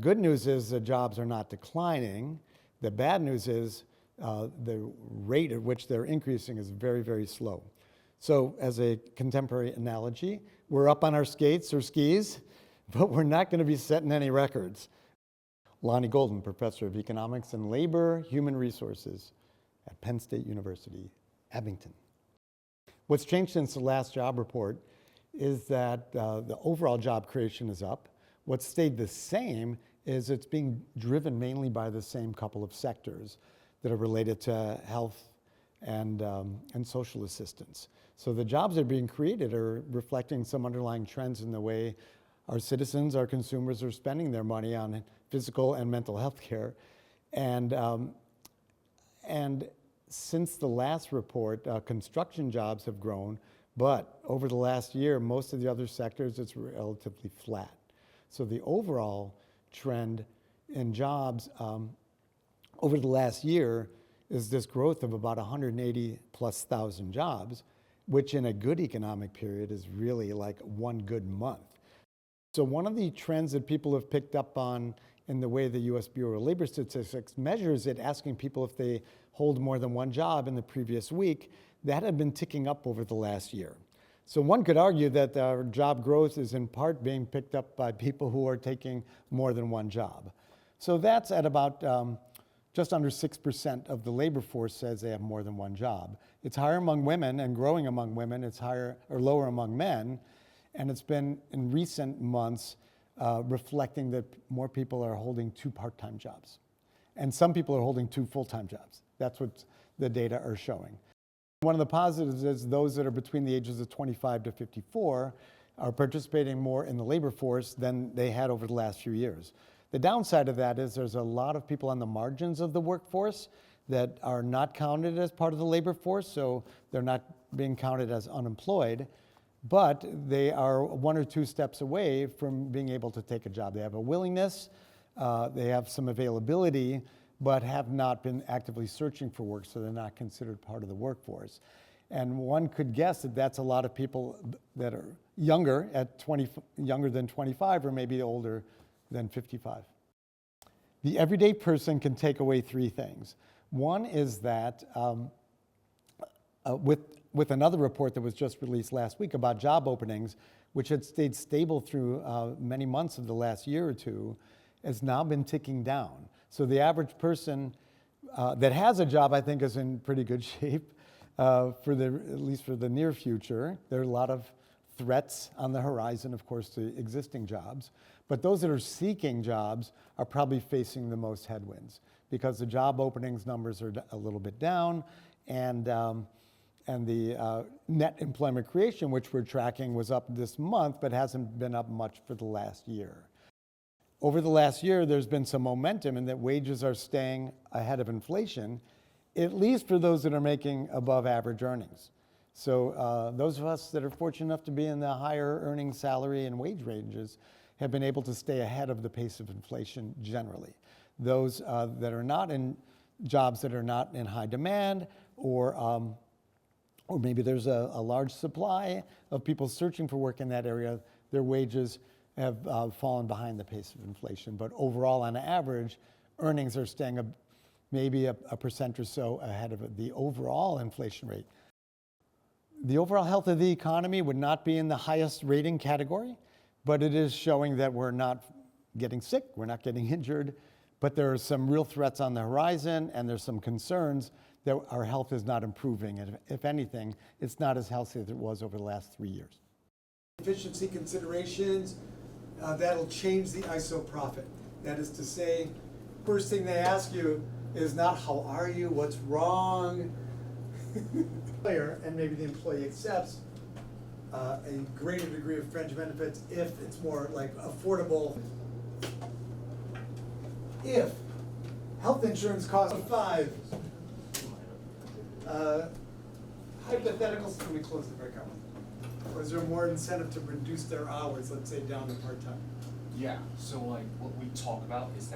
good news is the jobs are not declining. The bad news is the rate at which they're increasing is very, very slow. So as a contemporary analogy, we're up on our skates or skis, but we're not going to be setting any records. Lonnie Golden, Professor of Economics and Labor Human Resources at Penn State University, Abington. What's changed since the last job report is that the overall job creation is up. What's stayed the same is it's being driven mainly by the same couple of sectors that are related to health and social assistance. So the jobs that are being created are reflecting some underlying trends in the way our citizens, our consumers are spending their money on physical and mental health care. And since the last report, construction jobs have grown, but over the last year, most of the other sectors, it's relatively flat. So the overall trend in jobs over the last year is this growth of about 180,000+ jobs, which in a good economic period is really like one good month. So one of the trends that people have picked up on in the way the U.S. Bureau of Labor Statistics measures it, asking people if they hold more than one job in the previous week, that had been ticking up over the last year. So one could argue that our job growth is in part being picked up by people who are taking more than one job. So that's at about just under 6% of the labor force says they have more than one job. It's higher among women and growing among women. It's higher or lower among men. And it's been in recent months reflecting that more people are holding 2 part-time jobs. And some people are holding 2 full-time jobs. That's what the data are showing. One of the positives is those that are between the ages of 25 to 54 are participating more in the labor force than they had over the last few years. The downside of that is there's a lot of people on the margins of the workforce that are not counted as part of the labor force, so they're not being counted as unemployed, but they are 1 or 2 steps away from being able to take a job. They have a willingness, they have some availability, but have not been actively searching for work, so they're not considered part of the workforce. And one could guess that that's a lot of people that are younger than 25 or maybe older than 55. The everyday person can take away 3 things. One is that with another report that was just released last week about job openings, which had stayed stable through many months of the last year or two, has now been ticking down. So the average person that has a job, I think, is in pretty good shape at least for the near future. There are a lot of threats on the horizon, of course, to existing jobs. But those that are seeking jobs are probably facing the most headwinds because the job openings numbers are a little bit down, and the net employment creation, which we're tracking, was up this month, but hasn't been up much for the last year. Over the last year, there's been some momentum in that wages are staying ahead of inflation, at least for those that are making above average earnings. So those of us that are fortunate enough to be in the higher earning salary and wage ranges have been able to stay ahead of the pace of inflation generally. Those that are not in jobs that are not in high demand, or maybe there's a large supply of people searching for work in that area, their wages have fallen behind the pace of inflation. But overall, on average, earnings are staying maybe a percent or so ahead of the overall inflation rate. The overall health of the economy would not be in the highest rating category, but it is showing that we're not getting sick, we're not getting injured, but there are some real threats on the horizon, and there's some concerns that our health is not improving. And if anything, it's not as healthy as it was over the last 3 years. Efficiency considerations, that'll change the ISO profit. That is to say, first thing they ask you is not how are you, what's wrong, and maybe the employee accepts a greater degree of fringe benefits if it's more like affordable. If health insurance costs 5, hypotheticals, can we close the breakout? Or is there more incentive to reduce their hours, let's say down to part-time? Yeah, so like what we talk about is that